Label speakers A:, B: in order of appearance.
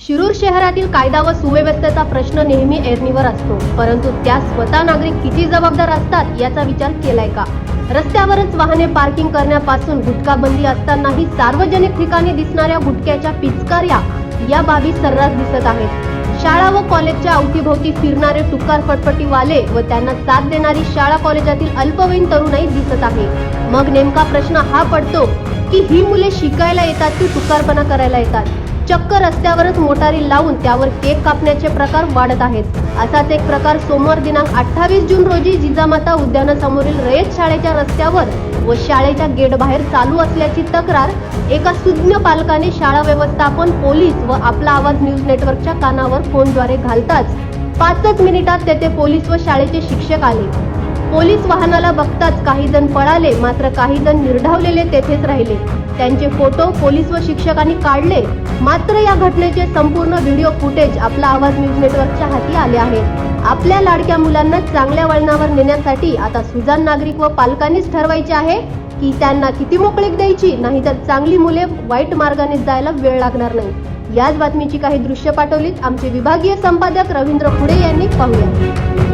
A: शिरूर शहरातील कायदा व सुव्यवस्थेचा प्रश्न नेहमी ऐरणीवर असतो, परंतु त्या स्वतः नागरिक किती जबाबदार असतात याचा विचार केलाय का? रस्त्यावरच वाहने पार्किंग करण्यापासून गुटखा बंदी असतानाही सार्वजनिक ठिकाणी दिसणाऱ्या गुटख्याच्या पिचकार्या या बाबी सर्रास दिसत आहेत। शाळा व कॉलेजच्या अवतीभोवती फिरणारे टुकार फटफटीवाले व त्यांना साथ देणारी शाळा कॉलेजातील अल्पवयीन तरुणाई दिसत आहे। मग नेमका प्रश्न हा पडतो की ही मुले शिकायला येतात की टुकारपणा करायला येतात? चक्क रस्त्यावरच मोटारी लावून त्यावर केक कापण्याचे प्रकार वाढत आहेत। असाच एक प्रकार सोमवार दिनांक 28 जून रोजी जिजामाता उद्यानासमोरील रयत शाळेच्या रस्त्यावर व शाळेच्या गेट बाहेर चालू असल्याची तक्रार एका सुज्ञ पालकाने शाळा व्यवस्थापन, पोलीस व आपला आवाज न्यूज नेटवर्कच्या कानावर फोनद्वारे घालताच 5च मिनिटात तेथे पोलीस व शाळेचे शिक्षक आले। पोलीस वाहनाला बघताच काही जण पळाले, मात्र काही जण निर्धावलेले तेथेच राहिले। त्यांचे फोटो पोलीस व शिक्षकांनी काढले, मात्र या घटनेचे संपूर्ण व्हिडिओ फुटेज आपला आवाज न्यूज नेटवर्कच्या हाती आले आहे। आपल्या लाडक्या मुलांना चांगल्या वळणावर नेण्यासाठी आता सुजाण नागरिक व पालकांनीच ठरवायचे आहे की त्यांना किती मोकळीक द्यायची, नाहीतर चांगली मुले वाईट मार्गाने जायला वेळ लागणार नाही। याच बातमीची काही दृश्य पाठवलीत आमचे विभागीय संपादक रवींद्र पुढे यांनी। पाहूया।